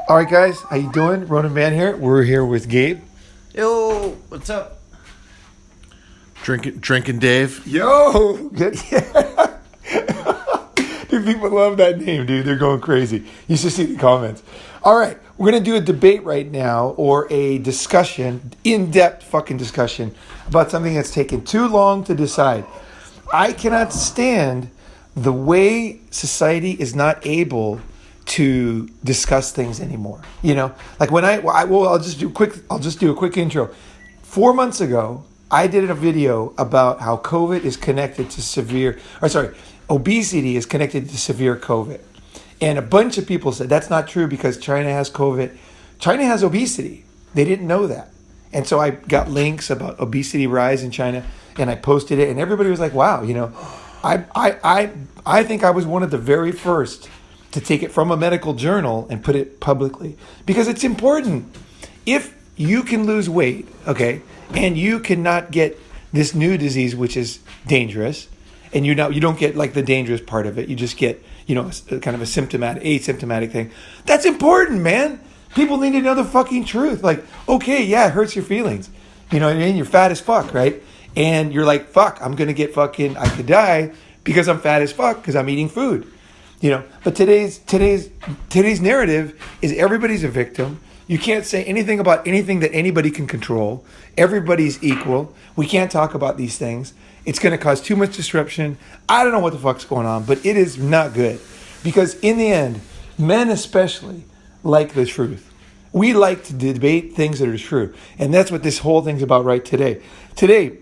All right, guys, how you doing? Ronin Man here. We're here with Gabe. Yo, what's up? Drinking Dave. Yo, good. Yeah. Dude, people love that name, dude. They're going crazy. You should see the comments. All right, we're gonna do a debate right now, or a discussion, in-depth fucking discussion about something that's taken too long to decide. I cannot stand the way society is not able to discuss things anymore. You know, like when I'll just do a quick intro. 4 months ago, I did a video about how COVID is connected to obesity is connected to severe COVID. And a bunch of people said that's not true because China has COVID. China has obesity. They didn't know that. And so I got links about obesity rise in China and I posted it and everybody was like, wow, you know, I think I was one of the very first to take it from a medical journal and put it publicly because it's important. If you can lose weight, okay, and you cannot get this new disease, which is dangerous, and you don't get like the dangerous part of it, you just get, you know, kind of asymptomatic thing. That's important, man. People need to know the fucking truth. Like, okay, yeah, it hurts your feelings. You know what I mean? You're fat as fuck, right? And you're like, fuck, I could die because I'm fat as fuck because I'm eating food. You know, but today's narrative is everybody's a victim. You can't say anything about anything that anybody can control. Everybody's equal. We can't talk about these things. It's going to cause too much disruption. I don't know what the fuck's going on, but it is not good. Because in the end, men especially like the truth. We like to debate things that are true. And that's what this whole thing's about right today. Today,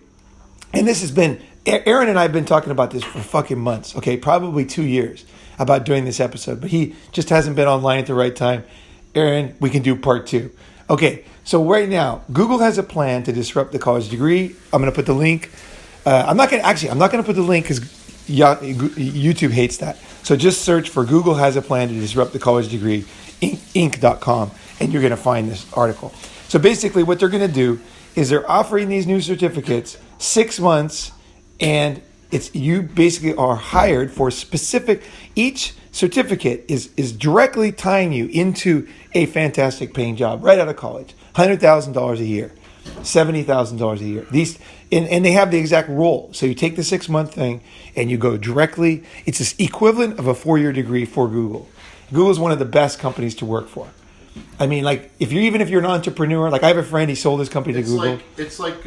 and this has been, Aaron and I have been talking about this for fucking months, okay? Probably 2 years about doing this episode, but he just hasn't been online at the right time. Aaron, we can do part 2. Okay, so right now, Google has a plan to disrupt the college degree. I'm going to put the link. I'm not going to put the link because YouTube hates that. So just search for Google has a plan to disrupt the college degree, inc.com, and you're going to find this article. So basically what they're going to do is they're offering these new certificates 6 months, and you basically are hired for specific. Each certificate is directly tying you into a fantastic paying job right out of college. $100,000 a year, $70,000 a year. These and they have the exact role. So you take the 6 month thing and you go directly. It's the equivalent of a 4-year degree for Google. Google is one of the best companies to work for. I mean, like if you're an entrepreneur, like I have a friend, he sold his company to Google. It's like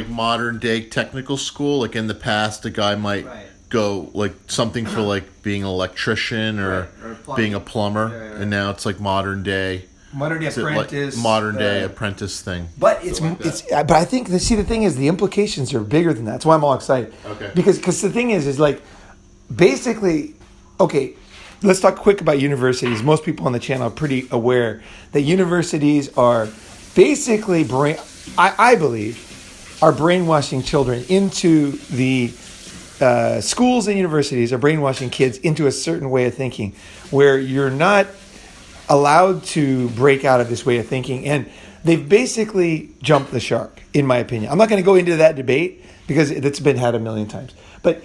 modern day technical school. Like in the past, a guy might go like something for like being an electrician or being a plumber, and now it's like modern day apprentice, apprentice thing. But but I think the thing is the implications are bigger than that. That's why I'm all excited. Okay. Because the thing is like basically, okay. Let's talk quick about universities. Most people on the channel are pretty aware that universities are basically, I believe, are brainwashing children into the schools and universities are brainwashing kids into a certain way of thinking where you're not allowed to break out of this way of thinking. And they've basically jumped the shark, in my opinion. I'm not going to go into that debate because it's been had a million times. But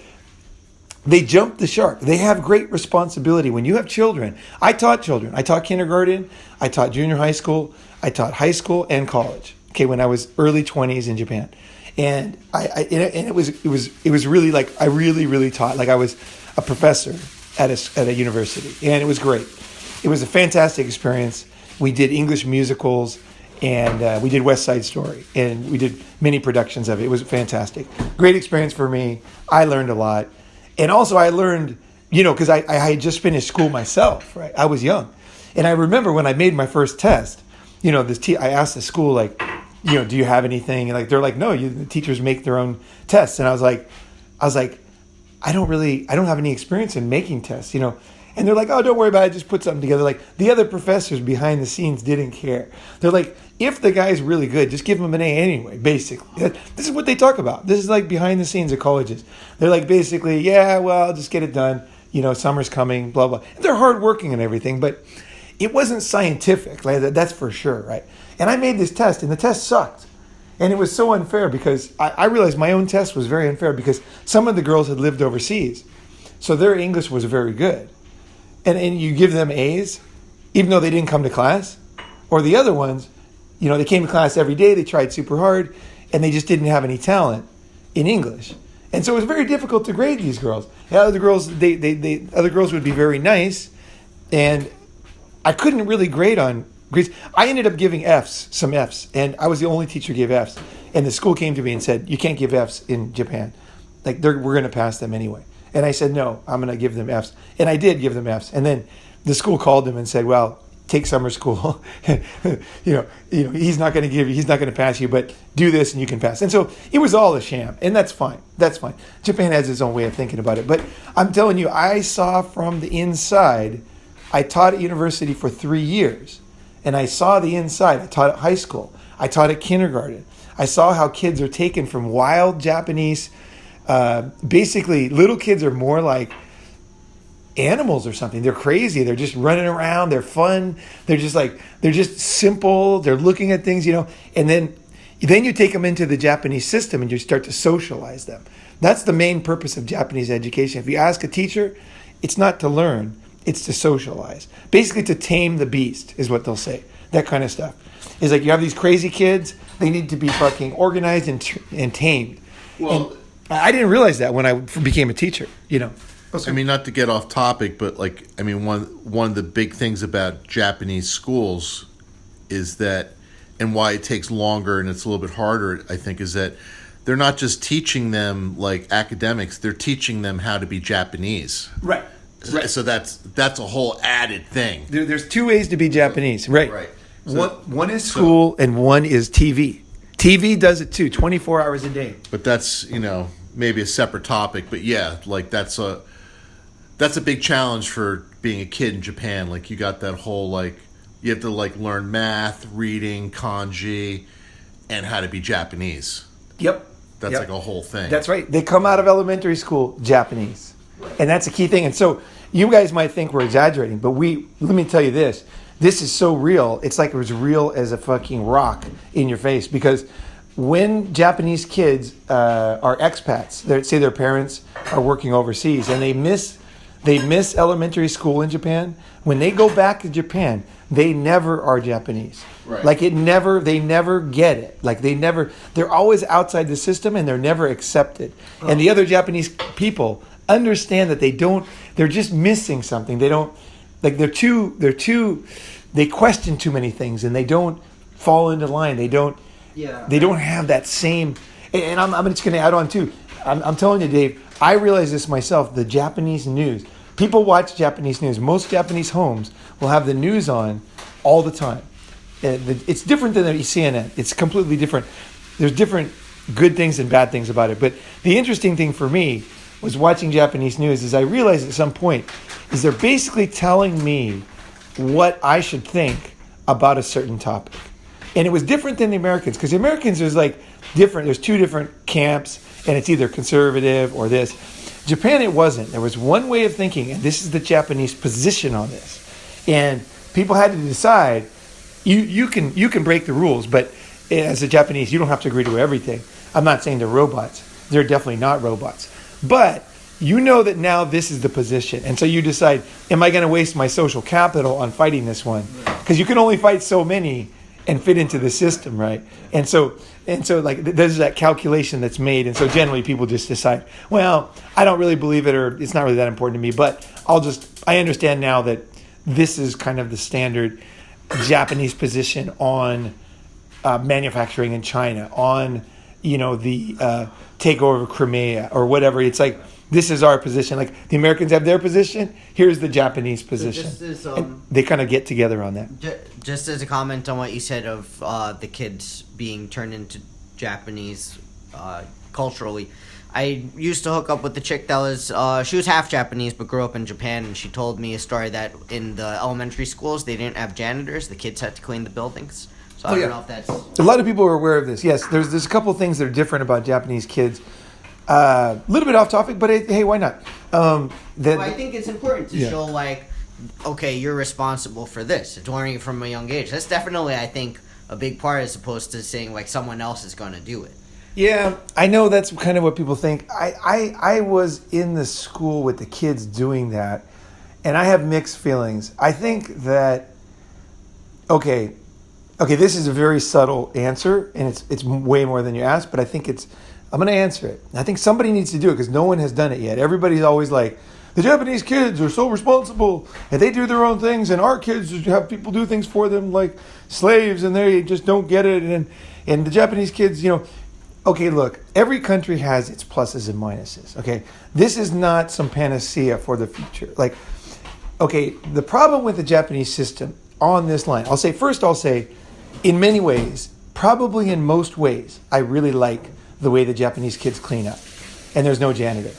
they jumped the shark. They have great responsibility. When you have children, I taught children. I taught kindergarten. I taught junior high school. I taught high school and college. Okay, when I was early 20s in Japan, and it was really like I really taught. Like I was a professor at a university, and it was great. It was a fantastic experience. We did English musicals, and we did West Side Story, and we did many productions of it. It was fantastic. Great experience for me. I learned a lot. And also I learned, you know, because I had just finished school myself, right? I was young. And I remember when I made my first test, you know, I asked the school, like, you know, do you have anything? And like, they're like, no, the teachers make their own tests. And I was like, I don't have any experience in making tests, you know. And they're like, oh, don't worry about it. Just put something together. Like the other professors behind the scenes didn't care. They're like, if the guy's really good, just give him an A anyway, basically. This is what they talk about. This is like behind the scenes of colleges. They're like, basically, yeah, well, just get it done. You know, summer's coming, blah, blah. And they're hardworking and everything, but it wasn't scientific. Like that's for sure, right? And I made this test, and the test sucked. And it was so unfair because I realized my own test was very unfair because some of the girls had lived overseas. So their English was very good. And you give them A's, even though they didn't come to class. Or the other ones, they came to class every day, they tried super hard, and they just didn't have any talent in English. And so it was very difficult to grade these girls. The other girls, other girls would be very nice, and I couldn't really grade on grades. I ended up giving some Fs, and I was the only teacher who gave Fs. And the school came to me and said, "You can't give Fs in Japan. Like we're going to pass them anyway." And I said, "No, I'm going to give them Fs." And I did give them Fs. And then the school called them and said, "Well, take summer school. He's not going to pass you, but do this and you can pass." And so it was all a sham, and that's fine. That's fine. Japan has its own way of thinking about it. But I'm telling you, I saw from the inside. I taught at university for 3 years, and I saw the inside. I taught at high school. I taught at kindergarten. I saw how kids are taken from wild Japanese. Basically, little kids are more like animals or something. They're crazy. They're just running around. They're fun. They're just simple. They're looking at things, and then you take them into the Japanese system and you start to socialize them. That's the main purpose of Japanese education. If you ask a teacher, it's not to learn, it's to socialize. Basically to tame the beast is what they'll say. That kind of stuff. It's like you have these crazy kids, they need to be fucking organized and tamed. Well, and I didn't realize that when I became a teacher, I mean, not to get off topic, but one of the big things about Japanese schools is that, and why it takes longer and it's a little bit harder, I think, is that they're not just teaching them like academics; they're teaching them how to be Japanese. Right. So that's a whole added thing. There's 2 ways to be Japanese. Right. So, one is school and one is TV. TV does it too, 24 hours a day. But that's maybe a separate topic. But yeah, like that's a big challenge for being a kid in Japan. Like you got that whole you have to learn math, reading, kanji, and how to be Japanese. Yep. That's like a whole thing. That's right. They come out of elementary school Japanese. And that's a key thing. And so you guys might think we're exaggerating, but let me tell you this. This is so real. It's like it was real as a fucking rock in your face. Because when Japanese kids are expats, say their parents are working overseas and they miss elementary school in Japan, when they go back to Japan, they never are Japanese. Right. They never get it. They're always outside the system and they're never accepted. Oh. And the other Japanese people understand that they're just missing something. They don't, they question too many things and they don't fall into line. They don't have that same, and I'm just going to add on too. I'm telling you, Dave, I realize this myself, the Japanese news. People watch Japanese news. Most Japanese homes will have the news on all the time. It's different than the CNN. It's completely different. There's different good things and bad things about it. But the interesting thing for me was watching Japanese news is I realized at some point is they're basically telling me what I should think about a certain topic. And it was different than the Americans, because the Americans there's different. There's 2 different camps, and it's either conservative or this. Japan, it wasn't. There was one way of thinking, and this is the Japanese position on this. And people had to decide. You can break the rules, but as a Japanese, you don't have to agree to everything. I'm not saying they're robots. They're definitely not robots. But you know that now this is the position. And so you decide, am I going to waste my social capital on fighting this one? Because you can only fight so many and fit into the system, right? And so there's that calculation that's made. And so generally people just decide, well, I don't really believe it, or it's not really that important to me, but I understand now that this is kind of the standard Japanese position on manufacturing in China, on the takeover of Crimea or whatever. It's like, this is our position. Like the Americans have their position, here's the Japanese position. So they kind of get together on that. Just as a comment on what you said of the kids being turned into Japanese culturally, I used to hook up with the chick that was, she was half Japanese but grew up in Japan, and she told me a story that in the elementary schools they didn't have janitors. The kids had to clean the buildings. So I don't know if that's... A lot of people are aware of this. Yes, there's a couple of things that are different about Japanese kids. A little bit off topic, but hey, why not? I think it's important to show, okay, you're responsible for this. It's learning from a young age. That's definitely, I think, a big part, as opposed to saying, someone else is going to do it. Yeah, I know that's kind of what people think. I was in the school with the kids doing that, and I have mixed feelings. I think that Okay, this is a very subtle answer, and it's way more than you asked, but I think I'm going to answer it. I think somebody needs to do it because no one has done it yet. Everybody's always like, the Japanese kids are so responsible, and they do their own things, and our kids have people do things for them like slaves, and they just don't get it, and the Japanese kids, okay, look, every country has its pluses and minuses, okay? This is not some panacea for the future. Like, okay, the problem with the Japanese system on this line, I'll say, in many ways, probably in most ways, I really like the way the Japanese kids clean up, and there's no janitor.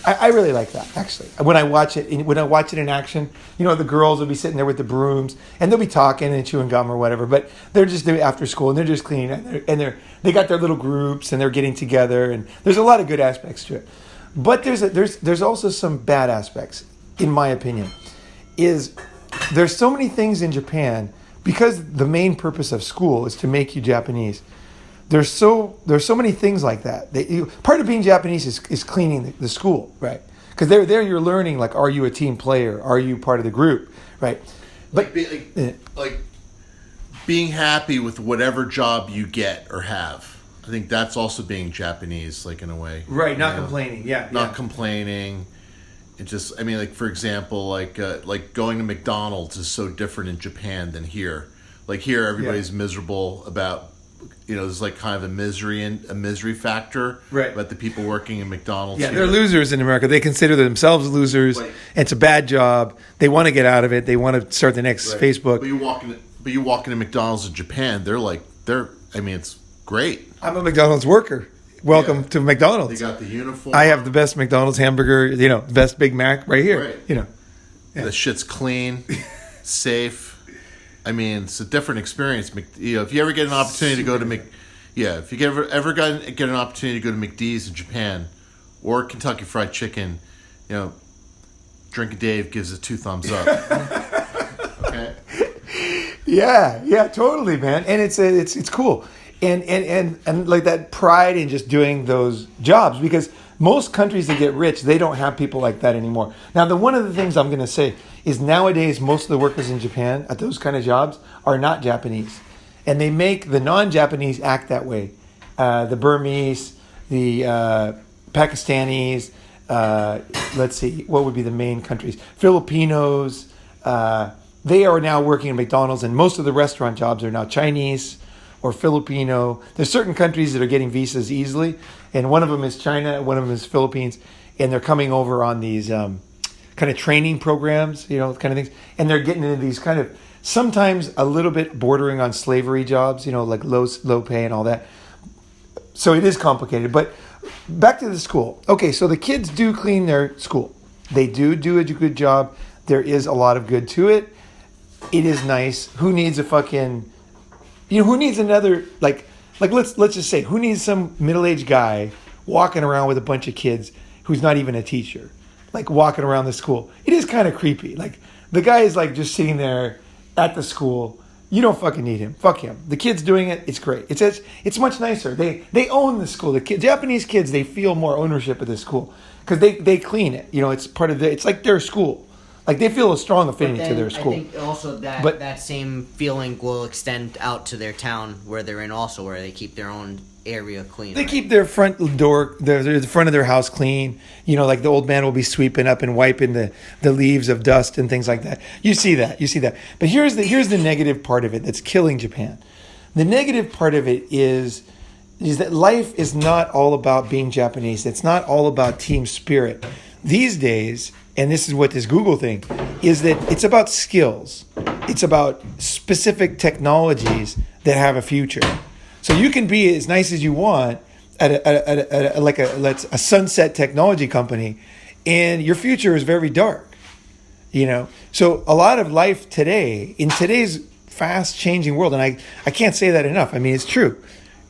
I really like that, actually. When I watch it in action, the girls will be sitting there with the brooms, and they'll be talking and chewing gum or whatever, but they're just doing after school, and they're just cleaning, and they got their little groups, and they're getting together, and there's a lot of good aspects to it. But there's also some bad aspects, in my opinion. There's so many things in Japan, because the main purpose of school is to make you Japanese. There's so many things like that. Part of being Japanese is cleaning the school, right? Because there you're learning, like, are you a team player? Are you part of the group, right? But like being happy with whatever job you get or have. I think that's also being Japanese, like, in a way. Right, not complaining. Yeah, not complaining. It just, like, for example, like going to McDonald's is so different in Japan than here. Like, here everybody's miserable about. There's like kind of a misery factor about the people working in McDonald's. Yeah, here. they're losers in America. They consider themselves losers. Right. And it's a bad job. They want to get out of it. They want to start the next Facebook. But you walk into McDonald's in Japan, it's great. I'm a McDonald's worker. Welcome to McDonald's. They got the uniform. I have the best McDonald's hamburger, best Big Mac right here. Right. Yeah. The shit's clean, safe. It's a different experience. If you ever get an opportunity to go to if you ever get an opportunity to go to McD's in Japan or Kentucky Fried Chicken, Drinking Dave gives it 2 thumbs up. Okay. Yeah, totally, man. And it's cool, and like that pride in just doing those jobs, because most countries that get rich, they don't have people like that anymore. Now, one of the things I'm going to say is nowadays most of the workers in Japan at those kind of jobs are not Japanese. And they make the non-Japanese act that way. The Burmese, the Pakistanis, let's see, what would be the main countries? Filipinos. They are now working at McDonald's, and most of the restaurant jobs are now Chinese or Filipino. There's certain countries that are getting visas easily, and one of them is China, one of them is Philippines, and they're coming over on these kind of training programs, kind of things, and they're getting into these kind of sometimes a little bit bordering on slavery jobs, like low pay and all that. So it is complicated. But back to the school. Okay, so the kids do clean their school. They do a good job. There is a lot of good to it. It is nice. Who needs a fucking... who needs another, like let's just say, who needs some middle-aged guy walking around with a bunch of kids who's not even a teacher, like walking around the school? It is kind of creepy. Like, the guy is like just sitting there at the school. You don't fucking need him. Fuck him. The kid's doing it. It's great. It's much nicer. They own the school. The Japanese kids, they feel more ownership of the school because they clean it. It's part of it's like their school. Like, they feel a strong affinity to their school. I think also that same feeling will extend out to their town where they're in also, where they keep their own area clean. They keep their front door, the front of their house clean. Like the old man will be sweeping up and wiping the leaves of dust and things like that. You see that. But here's the negative part of it that's killing Japan. The negative part of it is that life is not all about being Japanese. It's not all about team spirit. These days, and this is what this Google thing is, that it's about skills. It's about specific technologies that have a future. So you can be as nice as you want at a sunset technology company, and your future is very dark. So a lot of life today, in today's fast changing world, and I can't say that enough. It's true.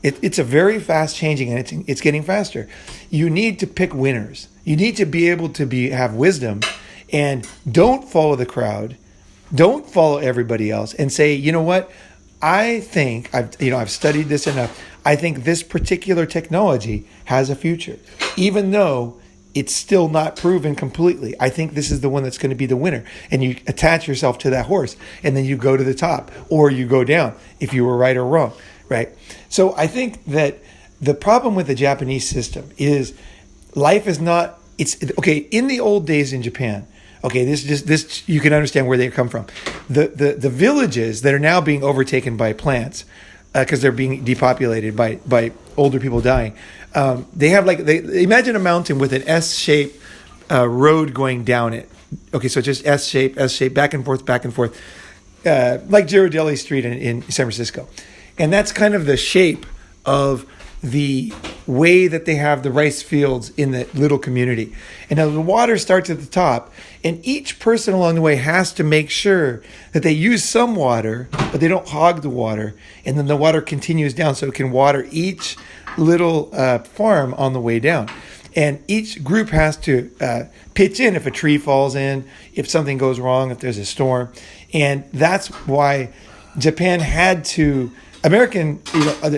It's a very fast changing, and it's getting faster. You need to pick winners. You need to be able to have wisdom, and don't follow the crowd. Don't follow everybody else, and say, you know what? I think I've studied this enough. I think this particular technology has a future, even though it's still not proven completely. I think this is the one that's going to be the winner. And you attach yourself to that horse, and then you go to the top, or you go down if you were right or wrong, right? So I think that the problem with the Japanese system is life is not, okay, in the old days in Japan, okay, this you can understand where they come from. The villages that are now being overtaken by plants, because they're being depopulated by older people dying. They have they imagine a mountain with an S-shaped road going down it. Okay, so just S-shape, back and forth, like Ghirardelli Street in San Francisco. And that's kind of the shape of the way that they have the rice fields in the little community. And now the water starts at the top, and each person along the way has to make sure that they use some water, but they don't hog the water, and then the water continues down so it can water each little farm on the way down. And each group has to pitch in if a tree falls in, if something goes wrong, if there's a storm. And that's why Japan had to... American,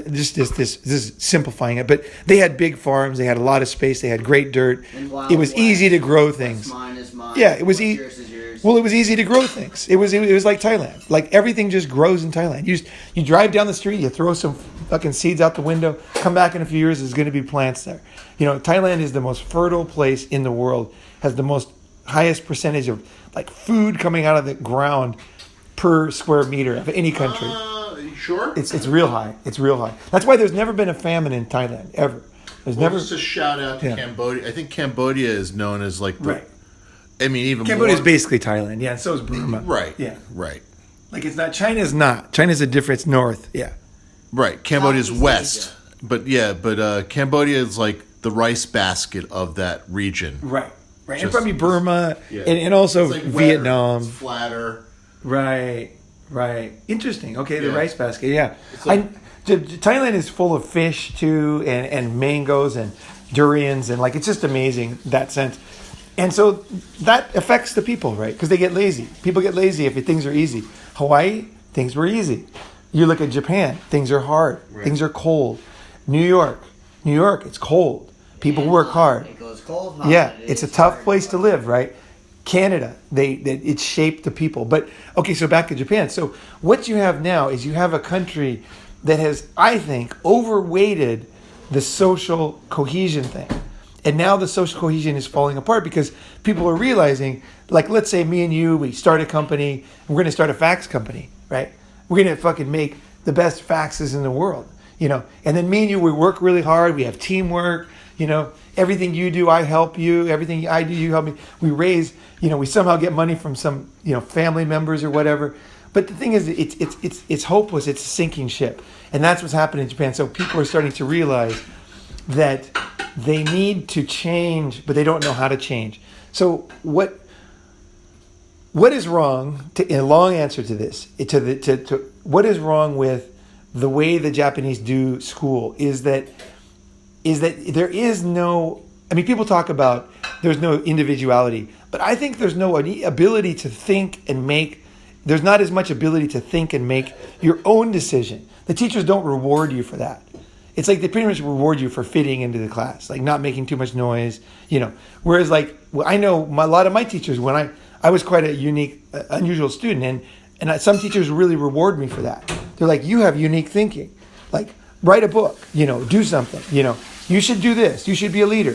this is simplifying it, but they had big farms, they had a lot of space, they had great dirt. It was easy to grow things. Mine is mine. Yeah, it was easy. Well, it was easy to grow things. It was like Thailand. Like everything just grows in Thailand. You drive down the street, you throw some fucking seeds out the window, come back in a few years, there's going to be plants there. Thailand is the most fertile place in the world, has the highest percentage of like food coming out of the ground per square meter of any country. Sure. It's real high. It's real high. That's why there's never been a famine in Thailand ever. There's never. Just a shout out to Cambodia. I think Cambodia is known as like right. I mean, even Cambodia is more... basically Thailand. Yeah, and so is Burma. Right. Yeah. Right. Like it's not. China's not. China's a different. It's north. Yeah. Right. Cambodia's Southeast west. Asia. But Cambodia is like the rice basket of that region. Right. Right. And probably Burma Yeah. and also It's like Vietnam. It's flatter. Right. Right. Interesting. Okay, the Yeah. rice basket. Yeah. Like, Thailand is full of fish too, and mangoes and durians, and like it's just amazing that sense. And so that affects the people, right? Because they get lazy. People get lazy if things are easy. Hawaii, things were easy. You look at Japan, things are hard. Right. Things are cold. New York, it's cold. People work hard. It goes cold. Yeah, it's a tough place to live, right? Canada, it shaped the people. But okay, so back to Japan. So what you have now is you have a country that has, I think, overweighted the social cohesion thing. And now the social cohesion is falling apart because people are realizing, like, let's say me and you, we start a company, we're going to start a fax company, right? We're going to fucking make the best faxes in the world, And then me and you, we work really hard. We have teamwork, Everything you do, I help you. Everything I do, you help me. We raise, we somehow get money from some, family members or whatever. But the thing is, it's hopeless. It's a sinking ship, and that's what's happening in Japan. So people are starting to realize that they need to change, but they don't know how to change. So what is wrong? In a long answer to this, to what is wrong with the way the Japanese do school is that there is no, people talk about there's no individuality, but I think there's no ability to think and there's not as much ability to think and make your own decision. The teachers don't reward you for that. It's like they pretty much reward you for fitting into the class, like not making too much noise, Whereas I know a lot of my teachers, when I was quite a unique, unusual student, and some teachers really reward me for that. They're like, you have unique thinking. Like, write a book, do something, you should do this, you should be a leader,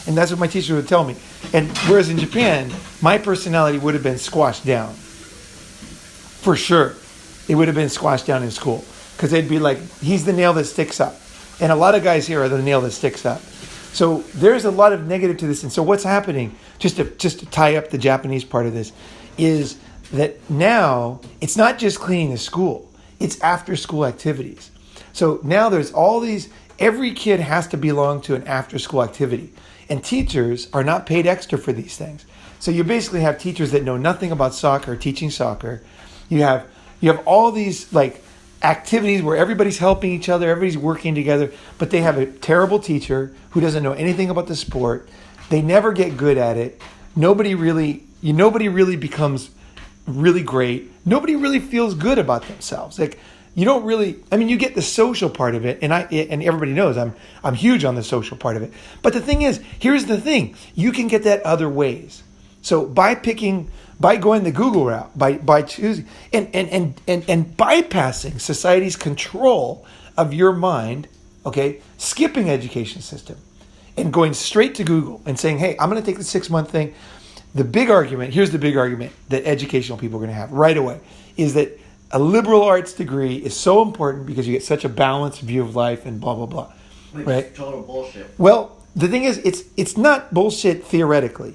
and that's what my teacher would tell me. And whereas in Japan, my personality would have been squashed down. For sure. It would have been squashed down in school. Because they'd be like, he's the nail that sticks up. And a lot of guys here are the nail that sticks up. So there's a lot of negative to this. And so what's happening, just to tie up the Japanese part of this, is that now it's not just cleaning the school, it's after school activities. So now there's all these, every kid has to belong to an after school activity. And teachers are not paid extra for these things. So you basically have teachers that know nothing about soccer, teaching soccer. You have all these like activities where everybody's helping each other, everybody's working together, but they have a terrible teacher who doesn't know anything about the sport. They never get good at it. Nobody really becomes really great. Nobody really feels good about themselves. Like you don't really, I mean, you get the social part of it, and everybody knows I'm huge on the social part of it. But the thing is, here's the thing, you can get that other ways. So by going the Google route, by choosing and bypassing society's control of your mind, okay, skipping education system and going straight to Google and saying, hey, I'm going to take the 6-month thing. Here's the big argument that educational people are going to have right away, is that a liberal arts degree is so important because you get such a balanced view of life and blah, blah, blah. Which right? is total bullshit. Well, the thing is, it's not bullshit theoretically.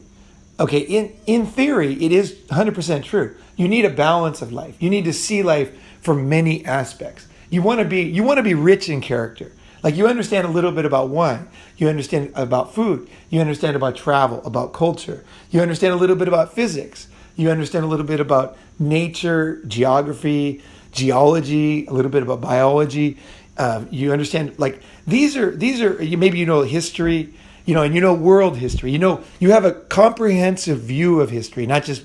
Okay, in theory, it is 100% true. You need a balance of life. You need to see life from many aspects. You want to be rich in character. Like, you understand a little bit about wine. You understand about food. You understand about travel, about culture. You understand a little bit about physics. You understand a little bit about nature, geography, geology, a little bit about biology. You understand, like, these are maybe you know history, you know, and you know world history. You know, you have a comprehensive view of history, not just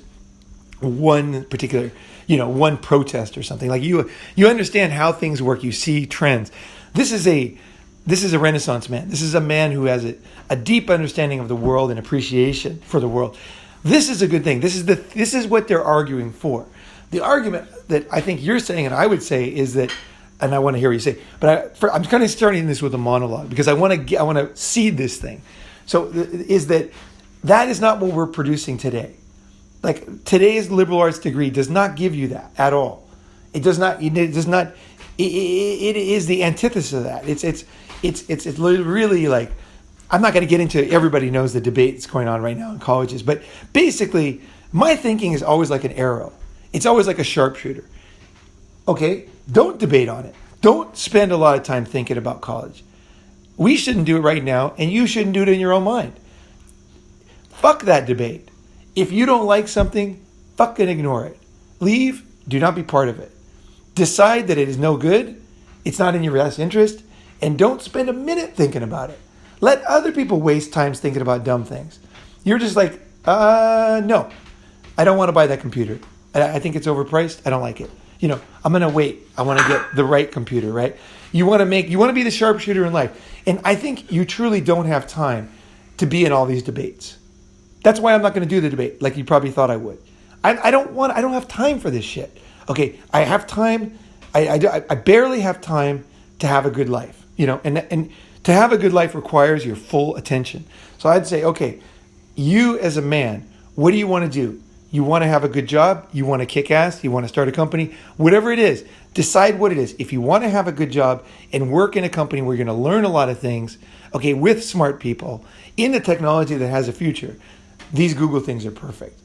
one particular, you know, one protest or something. Like, you understand how things work. You see trends. This is a Renaissance man. This is a man who has a deep understanding of the world and appreciation for the world. This is a good thing. This is what they're arguing for. The argument that I think you're saying, and I would say, is that, and I want to hear what you say, but I'm kind of starting this with a monologue because I want to seed this thing. So is that is not what we're producing today. Like, today's liberal arts degree does not give you that at all. It does not. It does not. It is the antithesis of that. It's really like, I'm not going to get into, everybody knows the debate that's going on right now in colleges, but basically my thinking is always like an arrow. It's always like a sharpshooter. Okay, don't debate on it. Don't spend a lot of time thinking about college. We shouldn't do it right now, and you shouldn't do it in your own mind. Fuck that debate. If you don't like something, fucking ignore it. Leave. Do not be part of it. Decide that it is no good. It's not in your best interest, and don't spend a minute thinking about it. Let other people waste time thinking about dumb things. You're just like, no, I don't want to buy that computer. I think it's overpriced. I don't like it. You know, I'm going to wait. I want to get the right computer, right? You want to be the sharpshooter in life. And I think you truly don't have time to be in all these debates. That's why I'm not going to do the debate like you probably thought I would. I don't have time for this shit. Okay, I have time. I barely have time to have a good life, you know, and to have a good life requires your full attention. So I'd say, okay, you as a man, what do you want to do? You want to have a good job? You want to kick ass? You want to start a company? Whatever it is, decide what it is. If you want to have a good job and work in a company where you're going to learn a lot of things, okay, with smart people, in the technology that has a future, these Google things are perfect.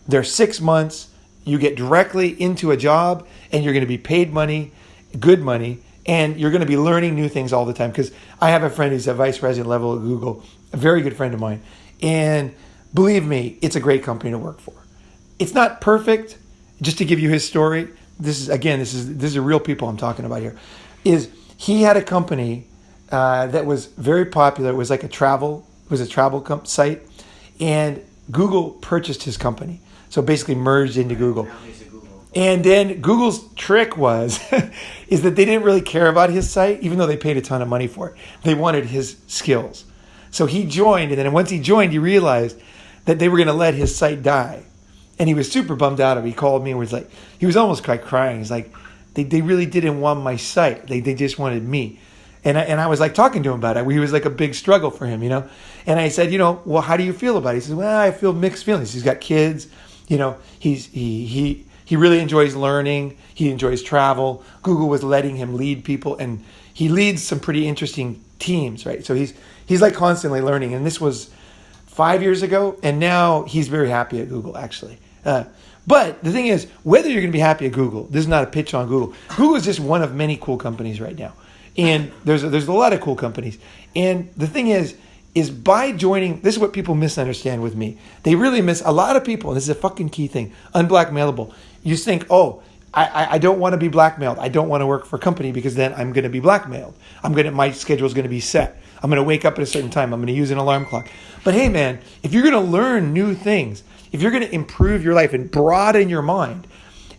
They're 6 months. You get directly into a job and you're going to be paid money, good money, and you're going to be learning new things all the time. Because I have a friend who's at vice president level at Google, a very good friend of mine. And believe me, it's a great company to work for. It's not perfect. Just to give you his story, this is real people I'm talking about here. Is he had a company that was very popular. It was like a travel site, and Google purchased his company. So basically merged into Google. And then Google's trick was is that they didn't really care about his site, even though they paid a ton of money for it. They wanted his skills. So he joined, and then once he joined, he realized that they were going to let his site die. And he was super bummed out of it. He called me and was like, he was almost crying. He's like, they really didn't want my site. They just wanted me. And I was like talking to him about it. He was like a big struggle for him, you know. And I said, you know, well, how do you feel about it? He says, well, I feel mixed feelings. He's got kids, you know. He really enjoys learning. He enjoys travel. Google was letting him lead people, and he leads some pretty interesting teams, right? So he's like constantly learning. And this was 5 years ago, and now he's very happy at Google, actually. But the thing is, whether you're going to be happy at Google, this is not a pitch on Google. Google is just one of many cool companies right now. And there's a lot of cool companies. And the thing is by joining, this is what people misunderstand with me. They really miss, a lot of people, and this is a fucking key thing, unblackmailable. You just think, oh, I don't want to be blackmailed. I don't want to work for a company because then I'm going to be blackmailed. My schedule is going to be set. I'm going to wake up at a certain time. I'm going to use an alarm clock. But hey, man, if you're going to learn new things, if you're going to improve your life and broaden your mind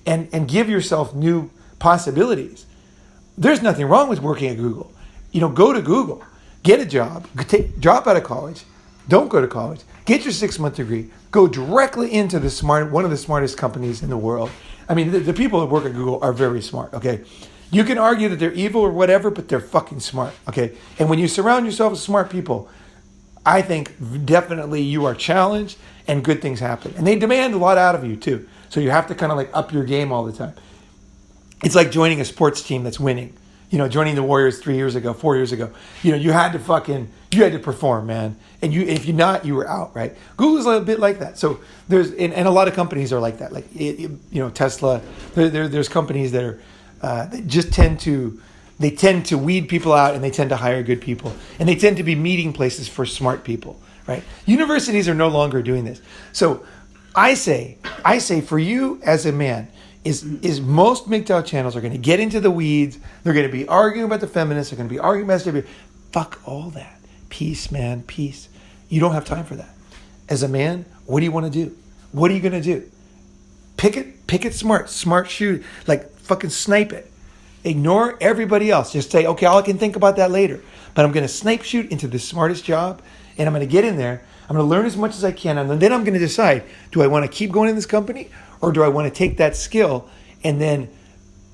and give yourself new possibilities, there's nothing wrong with working at Google. Go to Google, get a job, drop out of college, don't go to college, get your 6-month degree, go directly into one of the smartest companies in the world. I mean, the people that work at Google are very smart, okay? You can argue that they're evil or whatever, but they're fucking smart, okay? And when you surround yourself with smart people, I think definitely you are challenged and good things happen. And they demand a lot out of you too. So you have to kind of like up your game all the time. It's like joining a sports team that's winning. Joining the Warriors 4 years ago. You had to perform, man. And if you're not, you were out, right? Google's a little bit like that. So there's, and a lot of companies are like that. Like, Tesla, there's companies that are, they just tend to weed people out, and they tend to hire good people. And they tend to be meeting places for smart people, right? Universities are no longer doing this. So I say for you as a man, is most MGTOW channels are going to get into the weeds. They're going to be arguing about the feminists. They're going to be arguing about SW. Fuck all that. Peace, man, peace. You don't have time for that. As a man, what do you want to do? What are you going to do? Pick it smart shoot, like fucking snipe it. Ignore everybody else. Just say, okay, I can think about that later. But I'm going to snipe shoot into the smartest job, and I'm going to get in there. I'm going to learn as much as I can, and then I'm going to decide, do I want to keep going in this company, or do I want to take that skill and then,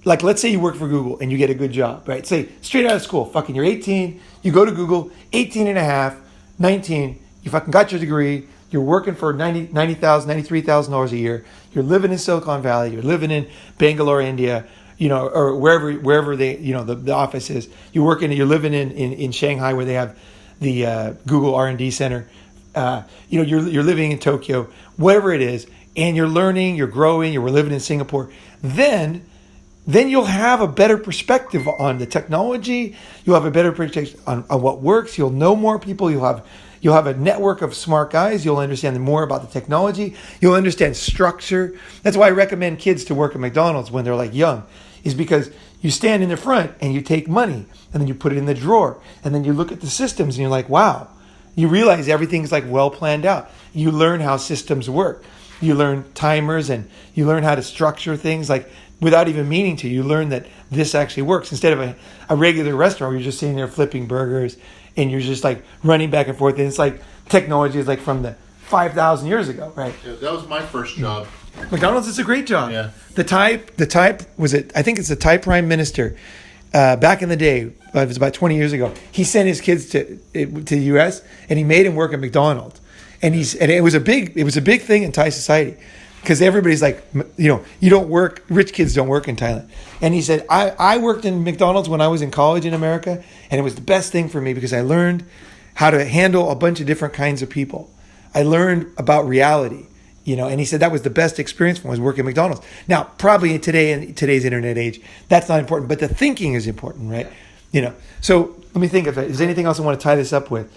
like, let's say you work for Google and you get a good job, right? Say, straight out of school, fucking you're 18, you go to Google, 18 and a half, 19, you fucking got your degree, you're working for $90,000, $93,000 a year, you're living in Silicon Valley, you're living in Bangalore, India, or wherever they, the office is. You're living in Shanghai, where they have the Google R&D center. You're living in Tokyo, wherever it is, and you're learning, you're growing, you're living in Singapore. Then you'll have a better perspective on the technology. You'll have a better perspective on what works. You'll know more people. You'll have a network of smart guys. You'll understand more about the technology. You'll understand structure. That's why I recommend kids to work at McDonald's when they're like young, is because you stand in the front and you take money and then you put it in the drawer and then you look at the systems and you're like, wow. You realize everything's like well planned out. You learn how systems work. You learn timers, and you learn how to structure things like without even meaning to. You learn that this actually works instead of a regular restaurant where you're just sitting there flipping burgers and you're just like running back and forth. And it's like technology is like from the 5,000 years ago, right? Yeah, that was my first job. McDonald's is a great job. Yeah. The type was it? I think it's the Thai prime minister. Back in the day, it was about 20 years ago, he sent his kids to the U.S. and he made him work at McDonald's, and it was a big thing in Thai society, because everybody's like, you don't work, rich kids don't work in Thailand. And he said, I worked in McDonald's when I was in college in America, and it was the best thing for me because I learned how to handle a bunch of different kinds of people. I learned about reality. And he said that was the best experience for him, was working at McDonald's. Now, probably in today's internet age, that's not important, but the thinking is important, right? So let me think if there's anything else I want to tie this up with.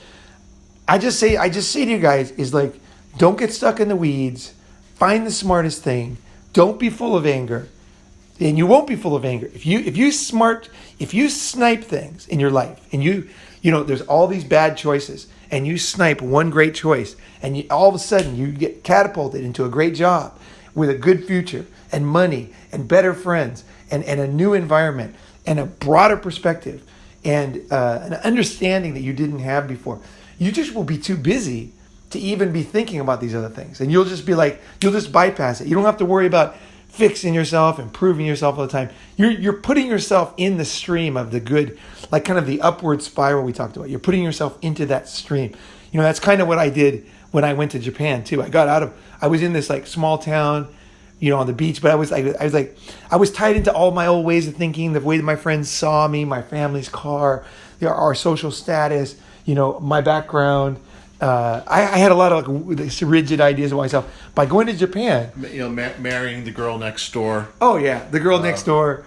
I just say to you guys is like, don't get stuck in the weeds. Find the smartest thing. Don't be full of anger, and you won't be full of anger if you snipe things in your life, and there's all these bad choices, and you snipe one great choice, and all of a sudden you get catapulted into a great job with a good future and money and better friends and a new environment and a broader perspective and an understanding that you didn't have before. You just will be too busy to even be thinking about these other things. And you'll just bypass it. You don't have to worry about fixing yourself, improving yourself all the time. You're putting yourself in the stream of the good, like kind of the upward spiral we talked about. You're putting yourself into that stream. That's kind of what I did when I went to Japan too. I was in this like small town, on the beach, but I was tied into all my old ways of thinking, the way that my friends saw me, my family's car, our social status, my background. I had a lot of like rigid ideas of myself. By going to Japan, marrying the girl next door. Oh yeah, the girl next door,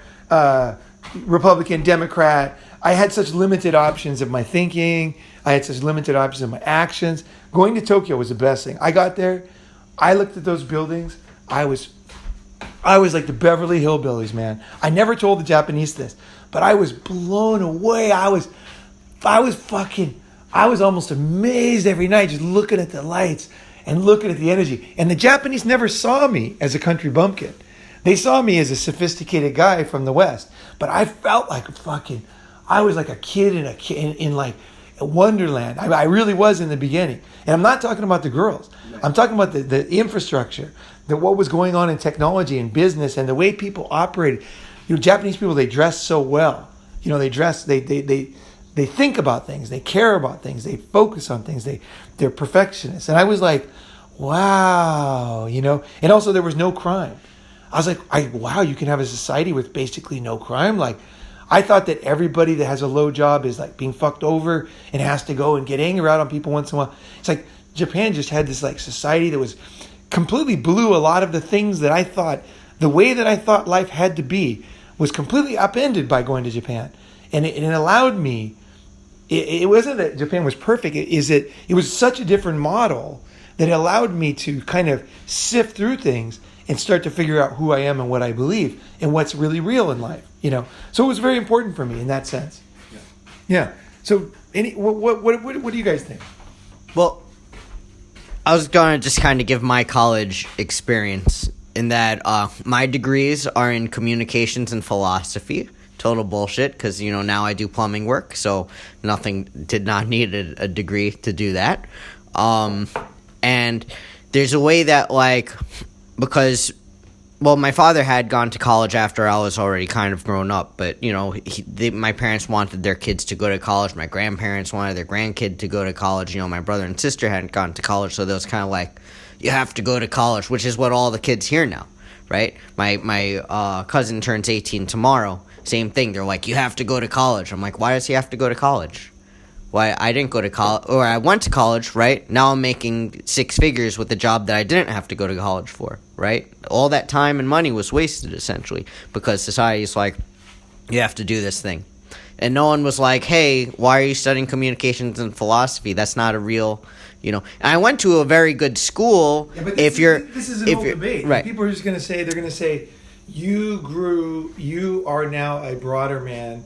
Republican, Democrat. I had such limited options of my thinking. I had such limited options of my actions. Going to Tokyo was the best thing. I got there, I looked at those buildings. I was like the Beverly Hillbillies, man. I never told the Japanese this, but I was blown away. I was almost amazed every night just looking at the lights and looking at the energy. And the Japanese never saw me as a country bumpkin. They saw me as a sophisticated guy from the West, but I felt like I was like a kid in like a wonderland. I really was in the beginning. And I'm not talking about the girls. I'm talking about the infrastructure, what was going on in technology and business and the way people operated. Japanese people, they dress so well. They dress, they think about things, they care about things, they focus on things, they're perfectionists. And I was like, wow, and also there was no crime. I was like, wow, you can have a society with basically no crime. Like, I thought that everybody that has a low job is like being fucked over and has to go and get angry out on people once in a while. It's like Japan just had this like society that was completely blew a lot of the things that I thought, the way that I thought life had to be was completely upended by going to Japan. And it allowed me, it wasn't that Japan was perfect, it was such a different model that it allowed me to kind of sift through things and start to figure out who I am and what I believe and what's really real in life, So it was very important for me in that sense. Yeah. So what do you guys think? Well, I was going to just kind of give my college experience in that my degrees are in communications and philosophy. Total bullshit, because, now I do plumbing work, so did not need a degree to do that. And there's a way that, because, my father had gone to college after I was already kind of grown up, but, my parents wanted their kids to go to college. My grandparents wanted their grandkid to go to college. My brother and sister hadn't gone to college, so there was kind of like, you have to go to college, which is what all the kids hear now, right? My cousin turns 18 tomorrow. Same thing. They're like, you have to go to college. I'm like, why does he have to go to college? Why, I didn't go to college, or I went to college, right? Now I'm making six figures with a job that I didn't have to go to college for, right? All that time and money was wasted, essentially, because society's like, you have to do this thing. And no one was like, hey, why are you studying communications and philosophy? That's not a real, And I went to a very good school. Yeah, but this is an old debate. Right. People are just going to say, you are now a broader man.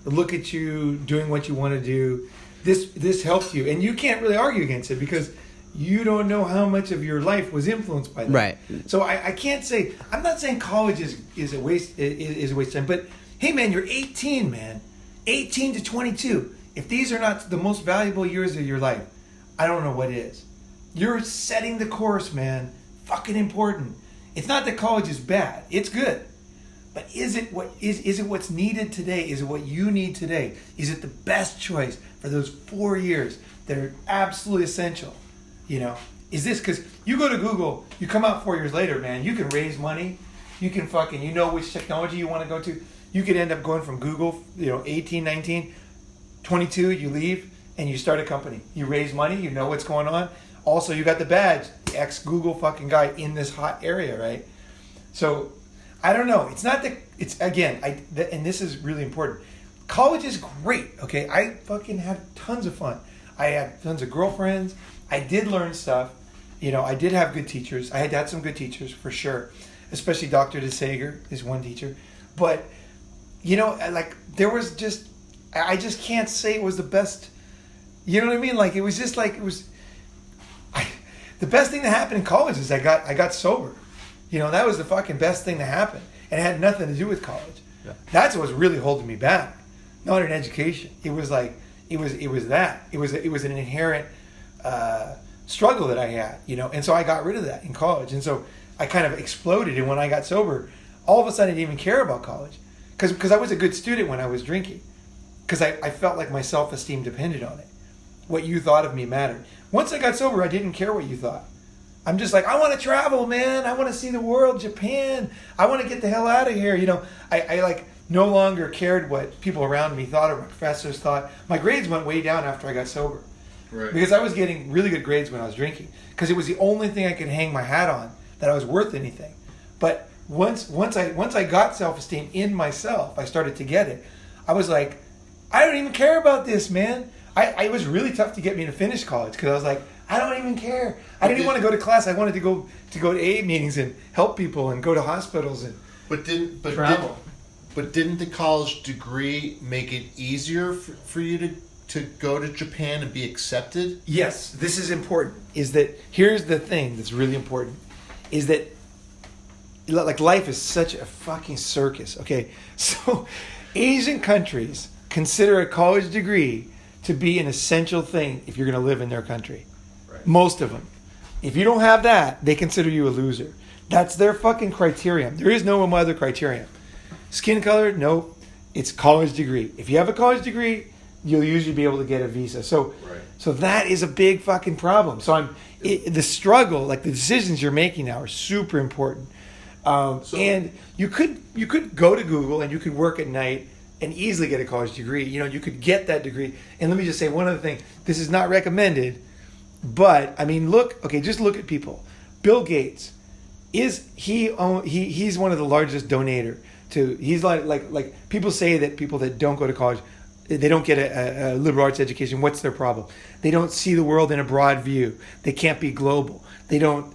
Look at you doing what you want to do. This helped you. And you can't really argue against it because you don't know how much of your life was influenced by that. Right. So I can't say, I'm not saying college is a waste of time, but hey man, you're 18, man. 18 to 22. If these are not the most valuable years of your life, I don't know what is. You're setting the course, man. Fucking important. It's not that college is bad. It's good. But is it what's needed today? Is it what you need today? Is it the best choice for those 4 years that are absolutely essential? Is this, because you go to Google, you come out 4 years later, man, you can raise money. You can which technology you want to go to. You could end up going from Google, 18, 19, 22, you leave and you start a company. You raise money, you know what's going on. Also, you got the badge, the ex-Google fucking guy in this hot area, right? So, I don't know. It's not that, it's, again, and this is really important. College is great, okay? I fucking had tons of fun. I had tons of girlfriends. I did learn stuff. I did have good teachers. I had some good teachers, for sure. Especially Dr. DeSager is one teacher. But, there was just, I just can't say it was the best, you know what I mean? It was just the best thing that happened in college is I got sober. That was the fucking best thing that happened. And it had nothing to do with college. Yeah. That's what was really holding me back. Not in education. It was it was that. It was an inherent struggle that I had, and so I got rid of that in college. And so I kind of exploded. And when I got sober, all of a sudden I didn't even care about college. Because I was a good student when I was drinking. Because I felt like my self-esteem depended on it. What you thought of me mattered. Once I got sober, I didn't care what you thought. I'm just like, I want to travel, man. I want to see the world, Japan. I want to get the hell out of here. I no longer cared what people around me thought or what professors thought. My grades went way down after I got sober. Right. Because I was getting really good grades when I was drinking. Because it was the only thing I could hang my hat on that I was worth anything. But once I got self-esteem in myself, I started to get it. I was like, I don't even care about this, man. It was really tough to get me to finish college because I was like, I don't even care. I didn't even want to go to class. I wanted to go to AA meetings and help people and go to hospitals and travel. But didn't the college degree make it easier for you to go to Japan and be accepted? Yes, this is important. Is that here's the thing that's really important, is that like life is such a fucking circus. Okay, so Asian countries consider a college degree to be an essential thing if you're going to live in their country. Right. Most of them. If you don't have that, they consider you a loser. That's their fucking criterion. There is no other criterion. Skin color, no. It's college degree. If you have a college degree, you'll usually be able to get a visa. So, Right. so that is a big fucking problem. So the struggle, like the decisions you're making now, are super important. And you could go to Google and you could work at night and easily get a college degree. You know, you could get that degree. And let me just say one other thing. This is not recommended, but I mean, just look at people. Bill Gates, he's one of the largest donator to. He's like people say that people that don't go to college, they don't get a liberal arts education. What's their problem? They don't see the world in a broad view. They can't be global. They don't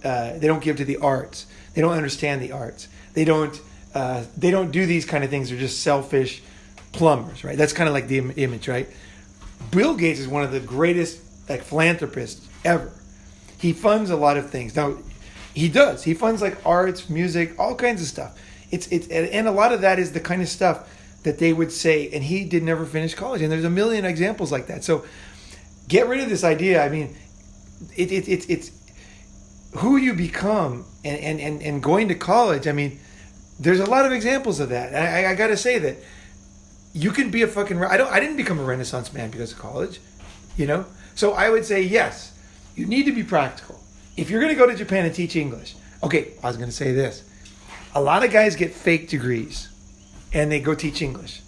give to the arts. They don't understand the arts. They don't do these kind of things. They're just selfish plumbers, right? That's kind of like the image, right? Bill Gates is one of the greatest philanthropists ever. He funds a lot of things. Now, he does. He funds like arts, music, all kinds of stuff. And a lot of that is the kind of stuff that they would say, and he did never finish college. And there's a million examples like that. So get rid of this idea. I mean, it's who you become and going to college. I mean, there's a lot of examples of that. And I got to say that you can be a fucking... I didn't become a Renaissance man because of college, you know? So I would say, yes, you need to be practical. If you're going to go to Japan and teach English, okay, I was going to say this. A lot of guys get fake degrees and they go teach English.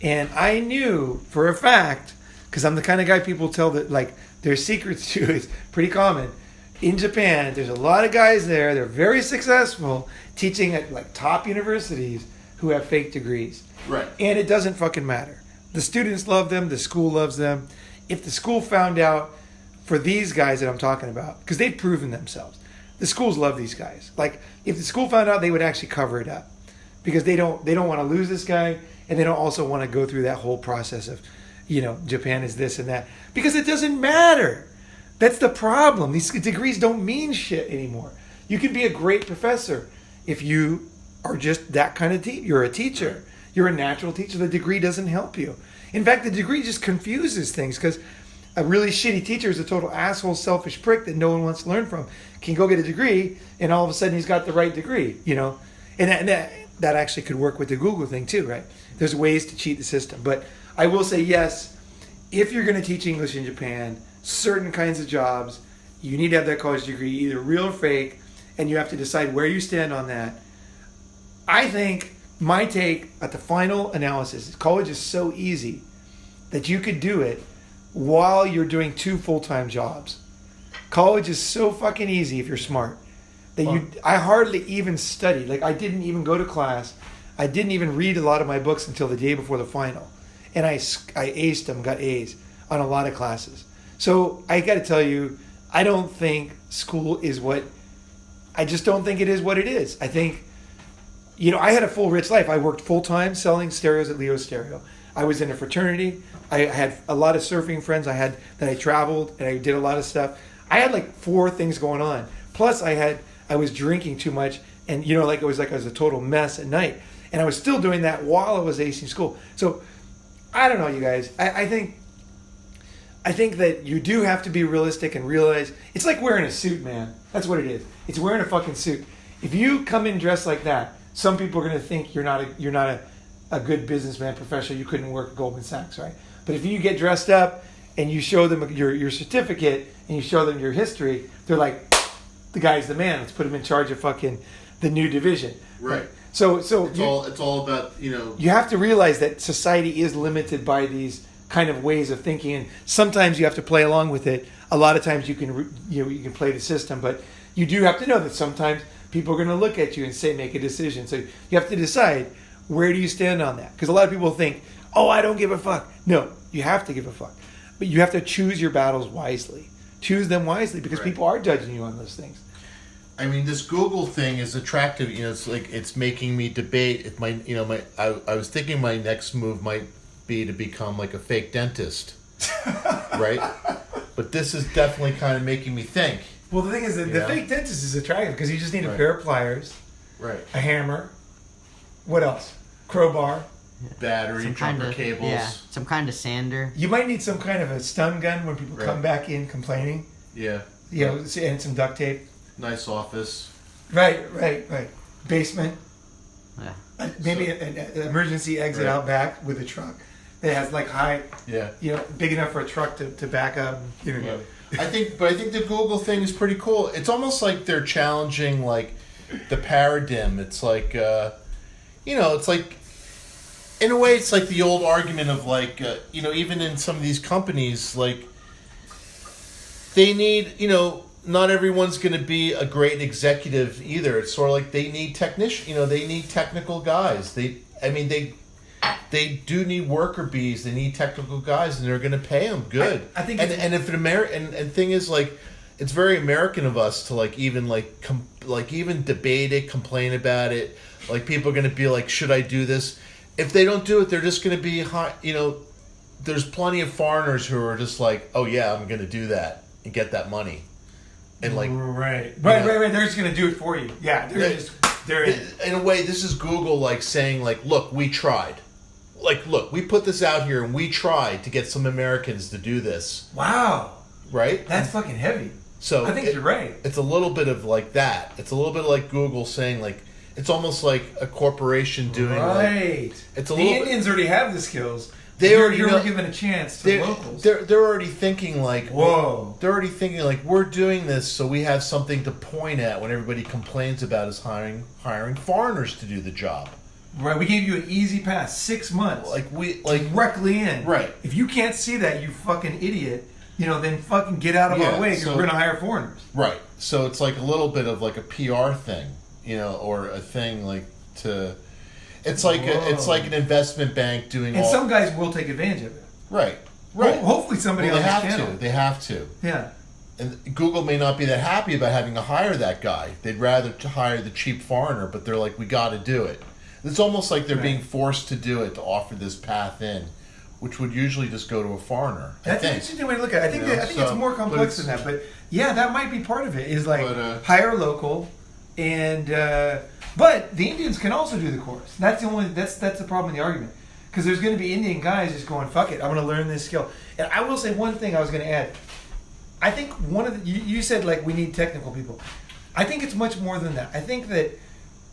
And I knew for a fact, because I'm the kind of guy people tell that like their secrets to is pretty common. In Japan, there's a lot of guys there. They're very successful teaching at like top universities who have fake degrees. Right. And it doesn't fucking matter. The students love them. The school loves them. If the school found out for these guys that I'm talking about, because they've proven themselves, the schools love these guys. Like if the school found out, they would actually cover it up because they don't want to lose this guy, and they don't also want to go through that whole process of, you know, Japan is this and that, because it doesn't matter. That's the problem. These degrees don't mean shit anymore. You can be a great professor if you are just that kind of teacher. You're a teacher. You're a natural teacher. The degree doesn't help you. In fact, the degree just confuses things because a really shitty teacher is a total asshole, selfish prick that no one wants to learn from. Can go get a degree, and all of a sudden he's got the right degree, you know? And that actually could work with the Google thing too, right? There's ways to cheat the system. But I will say, yes, if you're going to teach English in Japan, certain kinds of jobs, you need to have that college degree, either real or fake, and you have to decide where you stand on that. I think my take at the final analysis is college is so easy that you could do it while you're doing 2 full-time jobs. College is so fucking easy if you're smart that I hardly even studied. Like I didn't even go to class. I didn't even read a lot of my books until the day before the final. And I aced them, got A's on a lot of classes. So I got to tell you, I don't think school is I just don't think it is what it is. I think, you know, I had a full rich life. I worked full-time selling stereos at Leo Stereo. I was in a fraternity. I had a lot of surfing friends that I traveled and I did a lot of stuff. I had like 4 things going on. Plus I was drinking too much, and you know, like I was a total mess at night. And I was still doing that while I was acing school. So I don't know, you guys. I think that you do have to be realistic and realize it's like wearing a suit, man. That's what it is. It's wearing a fucking suit. If you come in dressed like that, some people are going to think you're not a good businessman, professional. You couldn't work at Goldman Sachs, right? But if you get dressed up and you show them your certificate and you show them your history, they're like, the guy's the man. Let's put him in charge of fucking the new division. Right. So it's all about, you know. You have to realize that society is limited by these kind of ways of thinking, and sometimes you have to play along with it. A lot of times you can play the system, but you do have to know that sometimes people are going to look at you and say make a decision. So you have to decide, where do you stand on that? Because a lot of people think, oh, I don't give a fuck. No, you have to give a fuck, but you have to choose your battles wisely. Choose them wisely because people are judging you on those things. I mean, this Google thing is attractive. You know, it's like it's making me debate if I was thinking my next move might be to become like a fake dentist, right? But this is definitely kind of making me think. Well, the thing is that the fake dentist is attractive because you just need a pair of pliers, Right. a hammer. What else? Crowbar. Battery, jumper cables. Yeah, some kind of sander. You might need some kind of a stun gun when people come back in complaining. Yeah. You know, and some duct tape. Nice office. Right. Basement. Yeah. Maybe an emergency exit out back with a truck that has like high, big enough for a truck to back up. You know. I think the Google thing is pretty cool. It's almost like they're challenging like the paradigm. It's like, it's like, in a way, it's like the old argument of like, even in some of these companies, like they need, not everyone's going to be a great executive either. It's sort of like they need they need technical guys. They do need worker bees. They need technical guys, and they're going to pay them good. I think, and if and thing is like, it's very American of us to like even even debate it, complain about it. Like people are going to be like, should I do this? If they don't do it, they're just going to be hot. There's plenty of foreigners who are just like, oh yeah, I'm going to do that and get that money. And like right. They're just gonna do it for you. Yeah, they're in a way. This is Google like saying like, look, we tried. Like, look, we put this out here and we tried to get some Americans to do this. Wow. Right. That's fucking heavy. So I think you're right. It's a little bit of like that. It's a little bit like Google saying like, it's almost like a corporation doing right. Like, it's a the little. Indians already have the skills. You're given a chance to locals. They're already thinking like, whoa. They're already thinking like, we're doing this so we have something to point at when everybody complains about us hiring foreigners to do the job. Right, we gave you an easy pass, 6 months. Directly in. Right. If you can't see that, you fucking idiot, then fucking get out of our way because we're going to hire foreigners. Right. So it's like a little bit of like a PR thing, or a thing like to. It's like an investment bank doing. And some guys will take advantage of it. Right. Hopefully somebody on this channel. They have to. Yeah. And Google may not be that happy about having to hire that guy. They'd rather to hire the cheap foreigner, but they're like, we got to do it. It's almost like they're being forced to do it to offer this path in, which would usually just go to a foreigner. That's an interesting way to look at it. I think it's more complex than that. But yeah, that might be part of it. Is like hire local, and but the Indians can also do the course. That's the problem in the argument, because there's going to be Indian guys just going, fuck it, I'm going to learn this skill. And I will say one thing I was going to add. I think one of you said like we need technical people. I think it's much more than that. I think that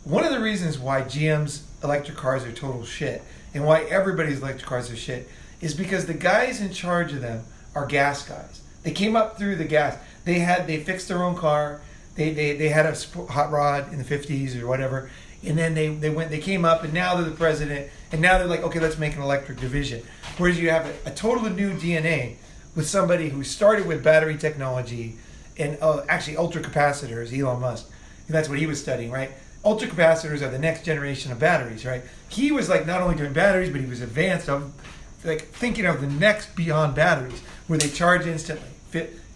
one of the reasons why GM's electric cars are total shit and why everybody's electric cars are shit is because the guys in charge of them are gas guys. They came up through the gas. They fixed their own car. They had a hot rod in the 50s or whatever, and then they came up, and now they're the president, and now they're like, okay, let's make an electric division. Whereas you have a totally new DNA with somebody who started with battery technology and actually ultracapacitors, Elon Musk. And that's what he was studying, right? Ultracapacitors are the next generation of batteries, right? He was like not only doing batteries, but he was advanced of like thinking of the next beyond batteries, where they charge instantly.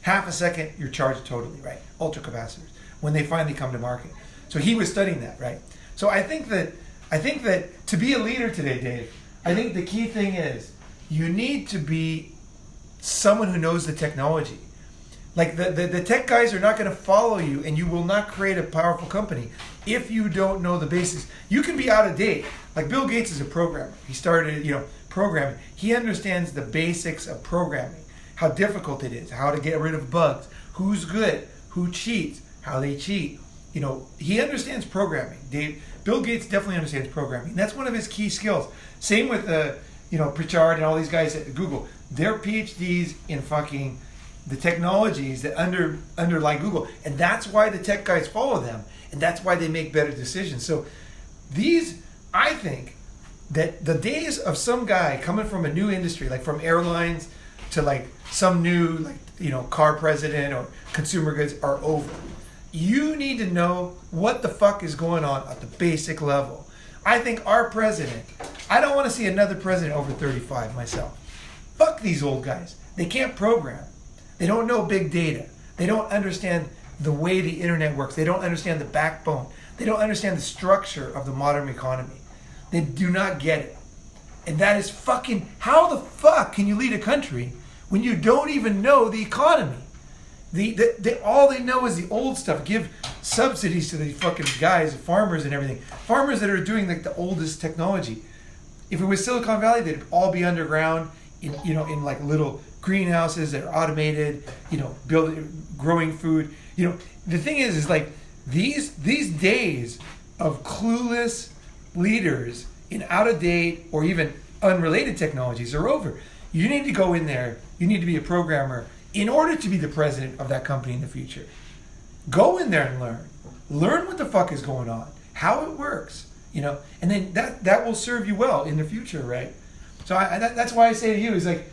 Half a second, you're charged totally, right? Ultracapacitors, when they finally come to market. So he was studying that, right? So I think that to be a leader today, Dave, I think the key thing is you need to be someone who knows the technology. Like the tech guys are not going to follow you, and you will not create a powerful company if you don't know the basics. You can be out of date. Like Bill Gates is a programmer. He started, programming. He understands the basics of programming, how difficult it is, how to get rid of bugs, who's good, who cheats, how they cheat. He understands programming. Bill Gates definitely understands programming. That's one of his key skills. Same with Pritchard and all these guys at Google. They're PhDs in fucking the technologies that underlie Google, and that's why the tech guys follow them, and that's why they make better decisions. So I think that the days of some guy coming from a new industry, like from airlines to like some new car president or consumer goods, are over. You need to know what the fuck is going on at the basic level. I think our president, I don't want to see another president over 35 myself. Fuck these old guys. They can't program. They don't know big data. They don't understand the way the internet works. They don't understand the backbone. They don't understand the structure of the modern economy. They do not get it. And that is fucking, how the fuck can you lead a country when you don't even know the economy? All they know is the old stuff. Give subsidies to these fucking guys, farmers and everything. Farmers that are doing like the oldest technology. If it was Silicon Valley, they'd all be underground in in like little greenhouses that are automated, growing food. The thing is like these days of clueless leaders in out of date or even unrelated technologies are over. You need to go in there. You need to be a programmer in order to be the president of that company in the future. Go in there and learn what the fuck is going on, how it works, and then that will serve you well in the future, right? So that's why I say to you is like,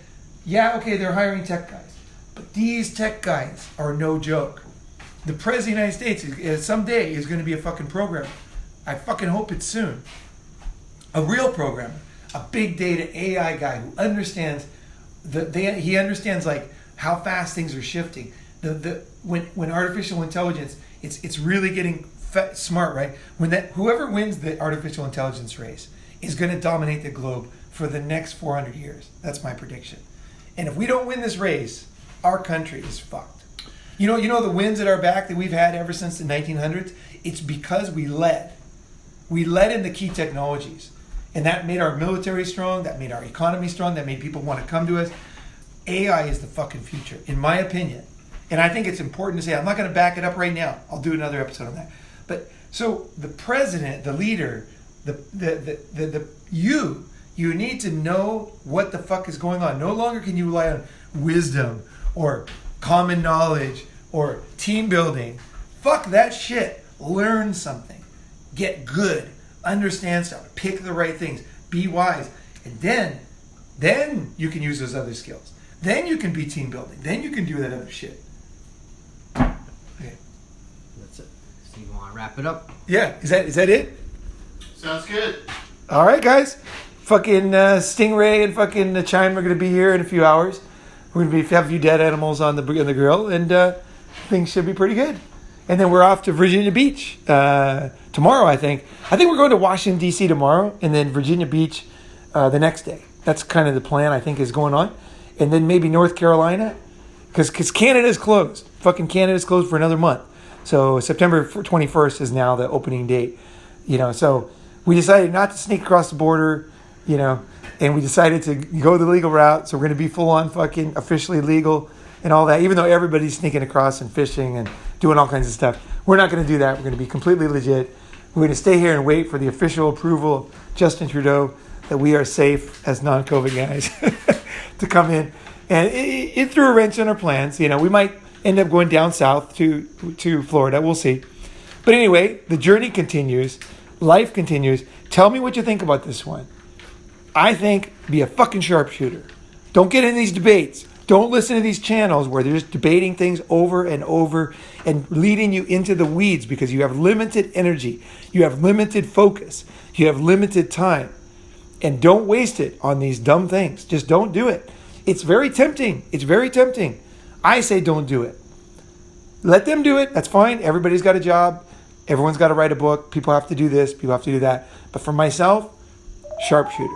yeah, okay, they're hiring tech guys, but these tech guys are no joke. The president of the United States someday is going to be a fucking programmer. I fucking hope it's soon. A real programmer, a big data AI guy who understands he understands like how fast things are shifting. When artificial intelligence, it's really getting smart, right? Whoever wins the artificial intelligence race is going to dominate the globe for the next 400 years. That's my prediction. And if we don't win this race, our country is fucked. You know the winds at our back that we've had ever since the 1900s. It's because we led. We led in the key technologies, and that made our military strong. That made our economy strong. That made people want to come to us. AI is the fucking future, in my opinion. And I think it's important to say, I'm not going to back it up right now. I'll do another episode on that. But so the president, the leader, you need to know what the fuck is going on. No longer can you rely on wisdom or common knowledge or team building. Fuck that shit. Learn something. Get good. Understand stuff. Pick the right things. Be wise. And then you can use those other skills. Then you can be team building. Then you can do that other shit. Okay. That's it. So you want to wrap it up? Yeah. Is that it? Sounds good. All right, guys. Fucking Stingray and fucking Chime are going to be here in a few hours. We're going to have a few dead animals on the grill, and things should be pretty good. And then we're off to Virginia Beach tomorrow, I think. I think we're going to Washington, D.C. tomorrow, and then Virginia Beach the next day. That's kind of the plan, I think, is going on. And then maybe North Carolina, because Canada's closed. Fucking Canada's closed for another month. So September 21st is now the opening date. So we decided not to sneak across the border, and we decided to go the legal route. So we're going to be full on fucking officially legal and all that, even though everybody's sneaking across and fishing and doing all kinds of stuff. We're not going to do that. We're going to be completely legit. We're going to stay here and wait for the official approval of Justin Trudeau that we are safe as non-COVID guys to come in. And it threw a wrench in our plans. We might end up going down south to Florida. We'll see. But anyway, the journey continues. Life continues. Tell me what you think about this one. I think be a fucking sharpshooter. Don't get in these debates. Don't listen to these channels where they're just debating things over and over and leading you into the weeds because you have limited energy. You have limited focus. You have limited time. And don't waste it on these dumb things. Just don't do it. It's very tempting. It's very tempting. I say don't do it. Let them do it. That's fine. Everybody's got a job. Everyone's got to write a book. People have to do this. People have to do that. But for myself, sharpshooter.